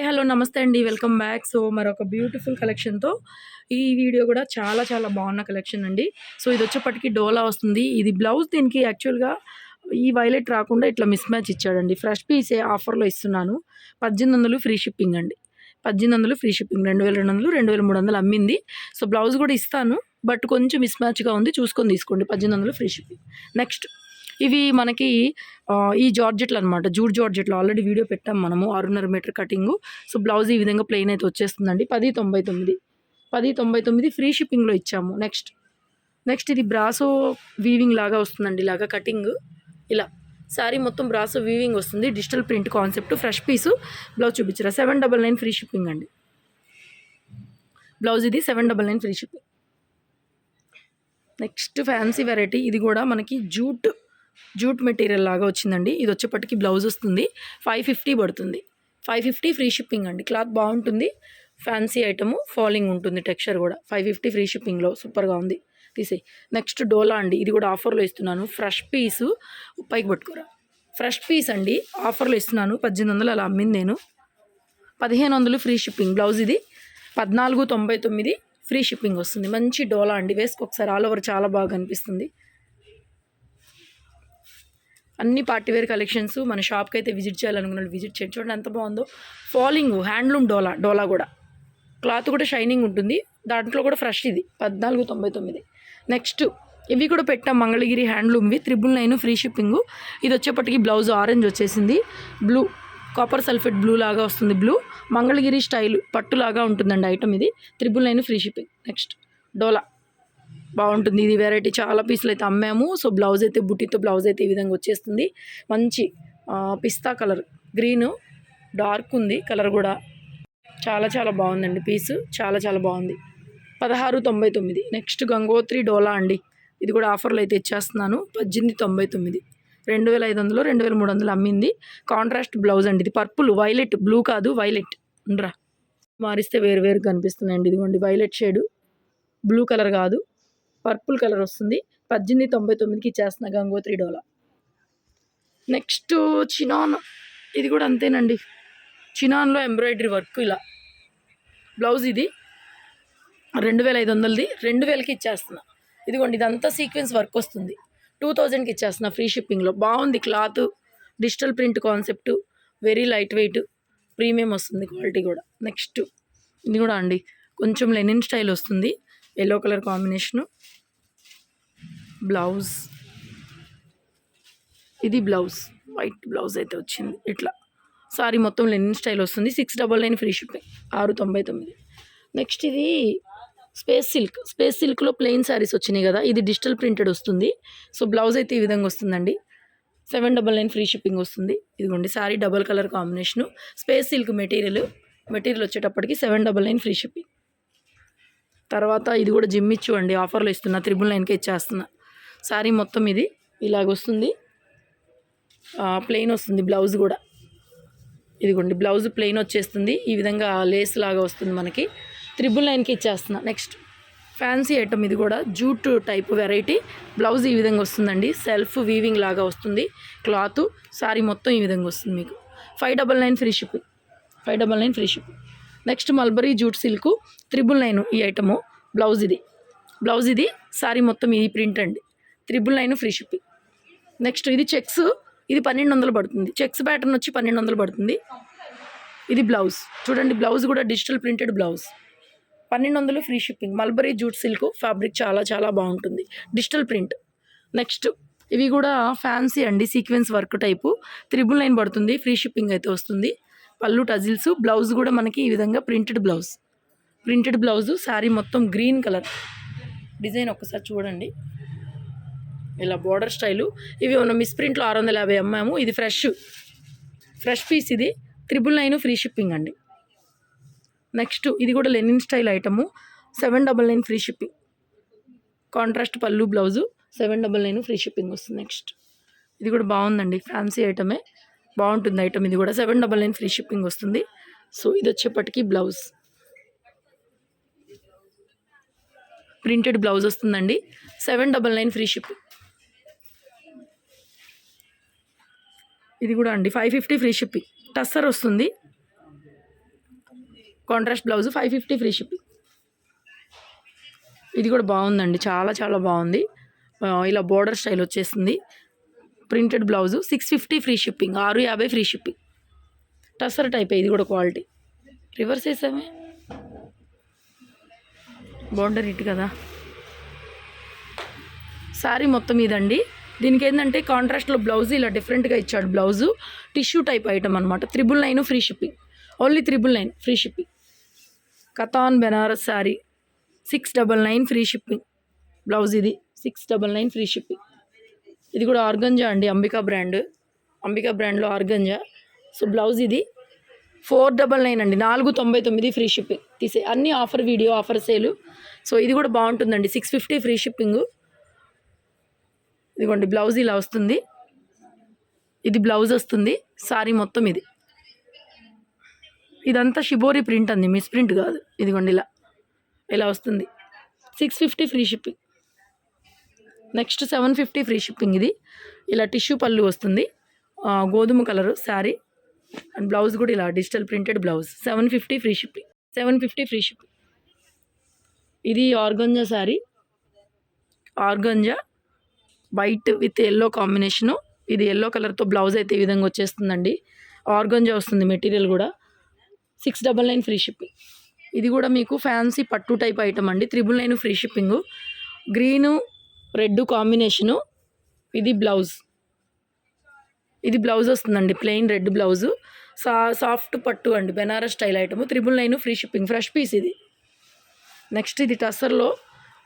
Hi hello నమస్తే అండి. Welcome back. So మరొక బ్యూటిఫుల్ కలెక్షన్‌తో ఈ వీడియో కూడా చాలా చాలా బాగున్న కలెక్షన్ అండి. సో ఇది వచ్చేప్పటికి డోలా వస్తుంది. ఇది బ్లౌజ్ దీనికి యాక్చువల్‌గా ఈ వైలెట్ రాకుండా ఇట్లా మిస్ మ్యాచ్ ఇచ్చాడండి. ఫ్రెష్ పీసే ఆఫర్‌లో ఇస్తున్నాను. 1800 ఫ్రీ షిప్పింగ్ అండి. 1800 ఫ్రీ షిప్పింగ్. 2200, 2300 అమ్మింది. సో బ్లౌజ్ కూడా ఇస్తాను. బట్ కొంచెం మిస్ మ్యాచ్‌గా ఉంది. చూసుకొని తీసుకోండి. 1800 ఫ్రీ షిప్పింగ్. నెక్స్ట్ ఇవి మనకి ఈ జార్జెట్లు అనమాట. జూట్ జార్జెట్లు ఆల్రెడీ వీడియో పెట్టాం మనము. 6.5 మీటర్ కటింగు. సో బ్లౌజ్ ఈ విధంగా ప్లెయిన్ అయితే వచ్చేస్తుందండి. 10.99 10.99 ఫ్రీ షిప్పింగ్లో ఇచ్చాము. నెక్స్ట్ ఇది బ్రాసో వీవింగ్ లాగా వస్తుందండి. ఇలాగా కటింగ్ ఇలా శారీ మొత్తం బ్రాసో వీవింగ్ వస్తుంది. Digital print concept. ఫ్రెష్ పీసు. బ్లౌజ్ చూపించరా. 799 ఫ్రీ షిప్పింగ్ అండి. బ్లౌజ్ ఇది 799 free shipping. Next fancy variety. ఇది కూడా మనకి జూట్ మెటీరియల్ లాగా వచ్చిందండి. ఇది వచ్చేప్పటికి బ్లౌజ్ వస్తుంది. 550 పడుతుంది. 550 ఫ్రీ షిప్పింగ్ అండి. క్లాత్ బాగుంటుంది. Fancy item. ఫాలింగ్ ఉంటుంది. టెక్స్చర్ కూడా 550 ఫ్రీ షిప్పింగ్లో సూపర్గా ఉంది. తీసేయి. నెక్స్ట్ డోలా అండి. ఇది కూడా ఆఫర్లో ఇస్తున్నాను. ఫ్రెష్ పీసు పైకి పట్టుకోరా. ఫ్రెష్ పీస్ అండి. ఆఫర్లో ఇస్తున్నాను. 1800 అలా అమ్మింది నేను. 1500 ఫ్రీ షిప్పింగ్. బ్లౌజ్ ఇది 1499 ఫ్రీ షిప్పింగ్ వస్తుంది. మంచి డోలా అండి. వేసుకు ఒకసారి ఆల్ ఓవర్ చాలా బాగా అనిపిస్తుంది. అన్ని పార్టీవేర్ కలెక్షన్స్. మన షాప్కి అయితే విజిట్ చేయాలనుకున్నాడు విజిట్ చేయండి. చూడండి ఎంత బాగుందో. ఫాలింగ్ హ్యాండ్లూమ్ డోలా కూడా క్లాత్ కూడా షైనింగ్ ఉంటుంది. దాంట్లో కూడా ఫ్రెష్ ఇది 1499. నెక్స్ట్ ఇవి కూడా పెట్టాం. మంగళగిరి హ్యాండ్లూమ్వి 999 ఫ్రీ షిప్పింగు. ఇది వచ్చేప్పటికి బ్లౌజ్ ఆరెంజ్ వచ్చేసింది. బ్లూ కాపర్ సల్ఫేట్ బ్లూ లాగా వస్తుంది. బ్లూ మంగళగిరి స్టైల్ పట్టులాగా ఉంటుందండి ఐటమ్. ఇది 999 ఫ్రీ షిప్పింగ్. నెక్స్ట్ డోలా బాగుంటుంది. ఇది వెరైటీ చాలా పీసులు అయితే అమ్మాము. సో బ్లౌజ్ అయితే బుట్టితో బ్లౌజ్ అయితే ఈ విధంగా వచ్చేస్తుంది. మంచి పిస్తా కలర్, గ్రీను డార్క్ ఉంది కలర్ కూడా. చాలా చాలా బాగుందండి పీసు. చాలా చాలా బాగుంది. 1699. నెక్స్ట్ గంగోత్రి డోలా అండి. ఇది కూడా ఆఫర్లో అయితే ఇచ్చేస్తున్నాను. 1899. 2500, 2300 అమ్మింది. కాంట్రాస్ట్ బ్లౌజ్ అండి. ఇది పర్పుల్ వైలెట్, బ్లూ కాదు వైలెట్. ఉండరా మారిస్తే వేరు కనిపిస్తున్నాయండి. ఇదిగోండి వైలెట్ షేడు, బ్లూ కలర్ కాదు పర్పుల్ కలర్ వస్తుంది. 1899కి ఇచ్చేస్తున్నా గంగోత్రి డోలా. Next chinon. ఇది కూడా అంతేనండి. చినాన్లో ఎంబ్రాయిడరీ వర్క్ ఇలా. బ్లౌజ్ ఇది 2500ది 2000కి ఇచ్చేస్తున్నా. ఇదిగోండి ఇదంతా సీక్వెన్స్ వర్క్ వస్తుంది. 2000కి ఇచ్చేస్తున్నా ఫ్రీ షిప్పింగ్లో. బాగుంది cloth. Digital print concept. Very light weight. Premium వస్తుంది క్వాలిటీ కూడా. నెక్స్ట్ ఇది కూడా అండి కొంచెం లెనిన్ స్టైల్ వస్తుంది. Yellow colour combination. బ్లౌజ్ ఇది బ్లౌజ్ వైట్ బ్లౌజ్ అయితే వచ్చింది. ఇట్లా సారీ మొత్తం లెనిన్ స్టైల్ వస్తుంది. 699 ఫ్రీ షిప్పింగ్. 699. నెక్స్ట్ ఇది స్పేస్ సిల్క్లో ప్లెయిన్ శారీస్ వచ్చినాయి కదా. ఇది డిజిటల్ ప్రింటెడ్ వస్తుంది. సో బ్లౌజ్ అయితే ఈ విధంగా వస్తుందండి. 799 ఫ్రీ షిప్పింగ్ వస్తుంది. ఇదిగోండి sari double colour combination. Space silk material వచ్చేటప్పటికి 799 ఫ్రీ షిప్పింగ్. తర్వాత ఇది కూడా జిమ్మిచ్చు అండి. ఆఫర్లో ఇస్తున్నా. 999కే ఇచ్చేస్తున్నా. శారీ మొత్తం ఇది ఇలాగొస్తుంది. ప్లెయిన్ వస్తుంది బ్లౌజ్ కూడా. ఇదిగోండి బ్లౌజ్ ప్లెయిన్ వచ్చేస్తుంది. ఈ విధంగా లేస్ లాగా వస్తుంది మనకి. 999కి ఇచ్చేస్తున్నా. Next fancy item. ఇది కూడా జూట్ టైప్ వెరైటీ. బ్లౌజ్ ఈ విధంగా వస్తుందండి. సెల్ఫ్ వీవింగ్ లాగా వస్తుంది క్లాత్. శారీ మొత్తం ఈ విధంగా వస్తుంది మీకు. 599 free shipping. 599 free shipping. Next mulberry jute silk 999 ఈ ఐటము. బ్లౌజ్ ఇది శారీ మొత్తం ఈ ప్రింట్ అండి. 999 ఫ్రీ షిప్పింగ్. నెక్స్ట్ ఇది చెక్స్. ఇది 1200 పడుతుంది. చెక్స్ ప్యాటర్న్ వచ్చి 1200 పడుతుంది. ఇది బ్లౌజ్ చూడండి. బ్లౌజ్ కూడా digital printed blouse. 1200 free shipping. Mulberry jute silk fabric చాలా చాలా బాగుంటుంది. Digital print. నెక్స్ట్ ఇవి కూడా ఫ్యాన్సీ అండి. సీక్వెన్స్ వర్క్ టైపు 999 పడుతుంది. ఫ్రీ షిప్పింగ్ అయితే వస్తుంది. పళ్ళు టజిల్స్. బ్లౌజ్ కూడా మనకి ఈ విధంగా ప్రింటెడ్ బ్లౌజు. శారీ మొత్తం గ్రీన్ కలర్ డిజైన్. ఒక్కసారి చూడండి ఇలా బోర్డర్ స్టైలు. ఇవి ఉన్న మిస్ ప్రింట్లో 650 అమ్మాము. ఇది ఫ్రెష్ పీస్. ఇది 999 ఫ్రీ షిప్పింగ్ అండి. నెక్స్ట్ ఇది కూడా Lenin style item. 799 free shipping. Contrast పళ్ళు బ్లౌజు. 799 ఫ్రీ షిప్పింగ్ వస్తుంది. నెక్స్ట్ ఇది కూడా బాగుందండి. ఫ్యాన్సీ ఐటమే బాగుంటుంది ఐటమ్. ఇది కూడా 799 ఫ్రీ షిప్పింగ్ వస్తుంది. సో ఇది వచ్చేప్పటికి బ్లౌజ్ ప్రింటెడ్ బ్లౌజ్ వస్తుందండి. 799 ఫ్రీ షిప్పింగ్. ఇది కూడా అండి 550 ఫ్రీ షిప్పింగ్. టస్సర్ వస్తుంది. Contrast blouse 550 free shipping. ఇది కూడా బాగుందండి, చాలా చాలా బాగుంది. ఇలా బోర్డర్ స్టైల్ వచ్చేసింది. Printed blouse 650 free shipping, 650 free shipping. Tussar type ఇది కూడా క్వాలిటీ. రివర్స్ వేసామే, బోర్డర్ ఇటు కదా. శారీ మొత్తం ఇదండి. దీనికి ఏంటంటే కాంట్రాస్ట్లో బ్లౌజ్ ఇలా డిఫరెంట్గా ఇచ్చాడు. బ్లౌజు టిష్యూ టైప్ ఐటమ్ అనమాట. 999 free shipping, only 999 free shipping. Katan Banaras sari 699 free shipping. Blouse ఇది 699 ఫ్రీ షిప్పింగ్. ఇది కూడా ఆర్గంజా అండి, అంబికా బ్రాండ్లో ఆర్గంజా. సో బ్లౌజ్ ఇది 499 అండి, 499 ఫ్రీ షిప్పింగ్. తీసే అన్ని ఆఫర్ వీడియో, ఆఫర్ సేలు. సో ఇది కూడా బాగుంటుందండి, 650 ఫ్రీ షిప్పింగ్. ఇదిగోండి బ్లౌజ్ ఇలా వస్తుంది. ఇది బ్లౌజ్ వస్తుంది. సారీ మొత్తం ఇదంతా షిబోరి ప్రింట్ అండి, మిస్ ప్రింట్ కాదు. ఇదిగోండి ఇలా వస్తుంది. 650 free shipping. Next 750 free shipping. ఇది ఇలా టిష్యూ పళ్ళు వస్తుంది, గోధుమ కలరు శారీ. అండ్ బ్లౌజ్ కూడా ఇలా digital printed blouse. 750 free shipping, 750 free shipping. ఇది organza sari, organza white with yellow combination. ఇది ఎల్లో కలర్తో బ్లౌజ్ అయితే ఈ విధంగా వచ్చేస్తుందండి. ఆర్గంజా వస్తుంది మెటీరియల్ కూడా. 699 ఫ్రీ షిప్పింగ్. ఇది కూడా మీకు ఫ్యాన్సీ పట్టు టైప్ ఐటమ్ అండి. 999 free shipping. Green red combination. ఇది బ్లౌజ్ వస్తుందండి, ప్లెయిన్ రెడ్ బ్లౌజు. సాఫ్ట్ పట్టు అండి, Banaras style item. 999 free shipping, fresh piece ఇది. నెక్స్ట్ ఇది టసర్లో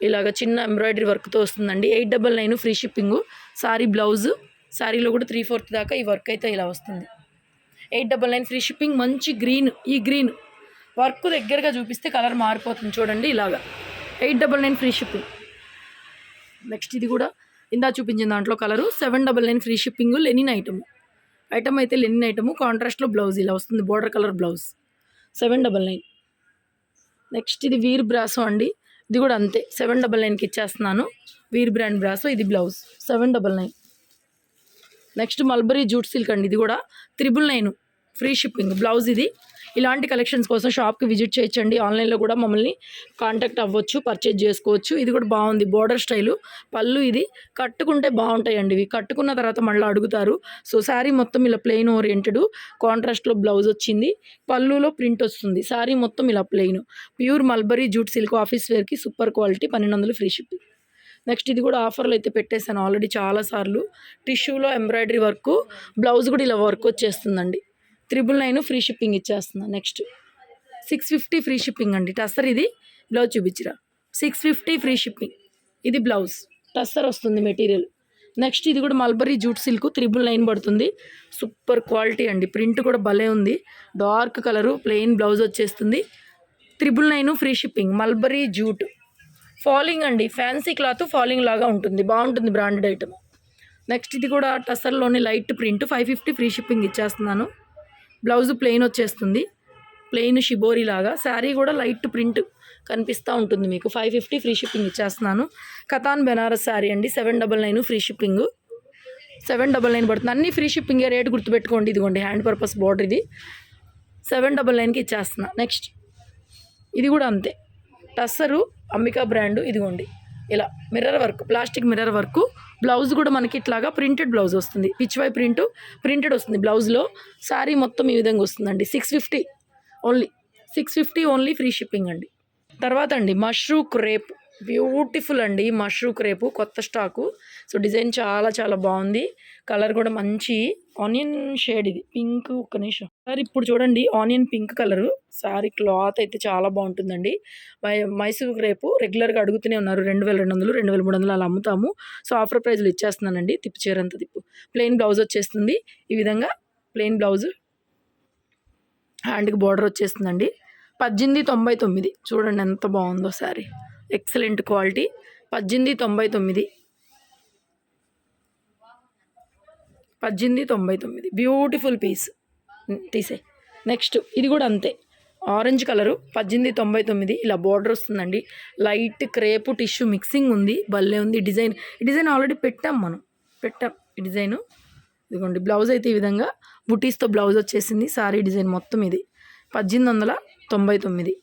ఇలాగ చిన్న ఎంబ్రాయిడరీ వర్క్తో వస్తుందండి. 899 ఫ్రీ షిప్పింగు. సారీ బ్లౌజు, సారీలో కూడా 3/4 దాకా ఈ వర్క్ అయితే ఇలా వస్తుంది. 899 ఫ్రీ షిప్పింగ్. మంచి గ్రీన్, ఈ గ్రీన్ వర్క్ దగ్గరగా చూపిస్తే కలర్ మారిపోతుంది చూడండి ఇలాగా. 899 ఫ్రీ షిప్పింగ్. నెక్స్ట్ ఇది కూడా ఇందా చూపించిన దాంట్లో colour 799 free shipping. Lenin item అయితే లెనిన్ ఐటము. కాంట్రాస్ట్లో బ్లౌజ్ ఇలా వస్తుంది, బోర్డర్ కలర్ బ్లౌజ్. 799. నెక్స్ట్ ఇది వీర్ బ్రాసో అండి. ఇది కూడా అంతే, 799కి ఇచ్చేస్తున్నాను. వీర్ బ్రాండ్ బ్రాసో. ఇది blouse 799. Next mulberry jute silk అండి. ఇది కూడా 999 ఫ్రీ షిప్పింగ్. బ్లౌజ్ ఇది. ఇలాంటి కలెక్షన్స్ కోసం షాప్కి విజిట్ చేయొచ్చండి. ఆన్లైన్లో కూడా మమ్మల్ని కాంటాక్ట్ అవ్వచ్చు, పర్చేజ్ చేసుకోవచ్చు. ఇది కూడా బాగుంది, బోర్డర్ స్టైలు. పళ్ళు ఇది కట్టుకుంటే బాగుంటాయండి. ఇవి కట్టుకున్న తర్వాత మళ్ళీ అడుగుతారు. సో శారీ మొత్తం ఇలా ప్లెయిన్ ఓరియంటెడ్, కాంట్రాస్ట్లో బ్లౌజ్ వచ్చింది, పళ్ళులో ప్రింట్ వస్తుంది. శారీ మొత్తం ఇలా plain, pure mulberry jute silk, office వేర్కి super quality. 1200 free shipping. Next ఇది కూడా ఆఫర్లో అయితే పెట్టేశాను ఆల్రెడీ చాలాసార్లు. టిష్యూలో ఎంబ్రాయిడరీ వర్క్, బ్లౌజ్ కూడా ఇలా వర్క్ వచ్చేస్తుందండి. 999 ఫ్రీ షిప్పింగ్ ఇచ్చేస్తున్నా. నెక్స్ట్ 650 ఫ్రీ షిప్పింగ్ అండి. టస్సర్ ఇది, బ్లౌజ్ చూపించరా. 650 ఫ్రీ షిప్పింగ్. ఇది బ్లౌజ్ టస్సర్ వస్తుంది మెటీరియల్. నెక్స్ట్ ఇది కూడా మల్బరీ జూట్ సిల్క్, 999 పడుతుంది. సూపర్ క్వాలిటీ అండి, ప్రింట్ కూడా భలే ఉంది. డార్క్ కలరు, ప్లెయిన్ బ్లౌజ్ వచ్చేస్తుంది. 999 free shipping. Mulberry jute falling అండి, ఫ్యాన్సీ క్లాత్ ఫాలింగ్ లాగా ఉంటుంది, బాగుంటుంది, బ్రాండెడ్ ఐటమ్. నెక్స్ట్ ఇది కూడా టస్సర్లోని లైట్ ప్రింట్, 550 ఫ్రీ షిప్పింగ్ ఇచ్చేస్తున్నాను. బ్లౌజ్ ప్లెయిన్ వచ్చేస్తుంది, ప్లెయిన్ షిబోరి లాగా. శారీ కూడా లైట్ ప్రింట్ కనిపిస్తూ ఉంటుంది మీకు. 550 ఫ్రీ షిప్పింగ్ ఇచ్చేస్తున్నాను. కతాన్ బెనారస్ శారీ అండి. 799 ఫ్రీ షిప్పింగ్. 799 పడుతుంది. అన్నీ ఫ్రీ షిప్పింగే, రేటు గుర్తుపెట్టుకోండి. ఇదిగోండి హ్యాండ్ పర్పస్ బార్డర్, ఇది 799కి ఇచ్చేస్తున్నా. నెక్స్ట్ ఇది కూడా అంతే, టస్సరు అంబికా బ్రాండు. ఇదిగోండి ఇలా mirror work, plastic mirror work. Blouse కూడా మనకి ఇట్లాగా ప్రింటెడ్ బ్లౌజ్ వస్తుంది, పిచ్వై ప్రింటెడ్ వస్తుంది బ్లౌజ్లో. శారీ మొత్తం ఈ విధంగా వస్తుందండి. 650 ఓన్లీ, 650 ఓన్లీ ఫ్రీ షిప్పింగ్ అండి. తర్వాత అండి మష్రూ క్రేప్, బ్యూటిఫుల్ అండి మష్రూ క్రేపు, కొత్త స్టాకు. సో డిజైన్ చాలా చాలా బాగుంది, కలర్ కూడా మంచి ఆనియన్ షేడ్. ఇది పింక్, ఒక్క నిమిషం సార్. ఇప్పుడు చూడండి onion pink colour. Sorry cloth అయితే చాలా బాగుంటుందండి. మైసూర్ క్రేపు రెగ్యులర్గా అడుగుతూనే ఉన్నారు. 2200, 2300 అలా అమ్ముతాము. సో ఆఫర్ ప్రైజ్లు ఇచ్చేస్తున్నానండి. తిప్పు చీరంతా తిప్పు. ప్లెయిన్ బ్లౌజ్ వచ్చేస్తుంది ఈ విధంగా, ప్లెయిన్ బ్లౌజ్, హ్యాండ్కి బార్డర్ వచ్చేస్తుందండి. 1899. చూడండి ఎంత బాగుందో sari, excellent quality. 1899, 1899 beautiful piece. తీసే. నెక్స్ట్ ఇది కూడా అంతే, ఆరెంజ్ కలరు, 1899. ఇలా బార్డర్ వస్తుందండి. లైట్ క్రేపు టిష్యూ మిక్సింగ్ ఉంది, భలే ఉంది డిజైన్. ఈ డిజైన్ ఆల్రెడీ పెట్టాం ఈ డిజైను. ఇదిగోండి బ్లౌజ్ అయితే ఈ విధంగా బుటీస్తో బ్లౌజ్ వచ్చేసింది. సారీ డిజైన్ మొత్తం ఇది 1800 99.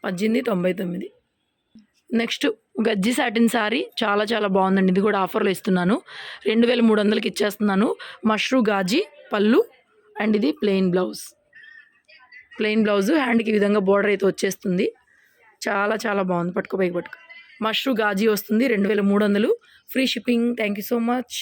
పద్దెనిమిది 99. నెక్స్ట్ గజ్జి సాటిన్ శారీ చాలా చాలా బాగుందండి. ఇది కూడా ఆఫర్లో ఇస్తున్నాను. 2300కి ఇచ్చేస్తున్నాను. మష్రూ గాజీ పళ్ళు అండ్ ఇది ప్లెయిన్ బ్లౌజ్ హ్యాండ్కి ఈ విధంగా బోర్డర్ అయితే వచ్చేస్తుంది. చాలా చాలా బాగుంది. పట్టుకో మష్రూ గాజీ వస్తుంది 2300, free shipping. Thank you so much.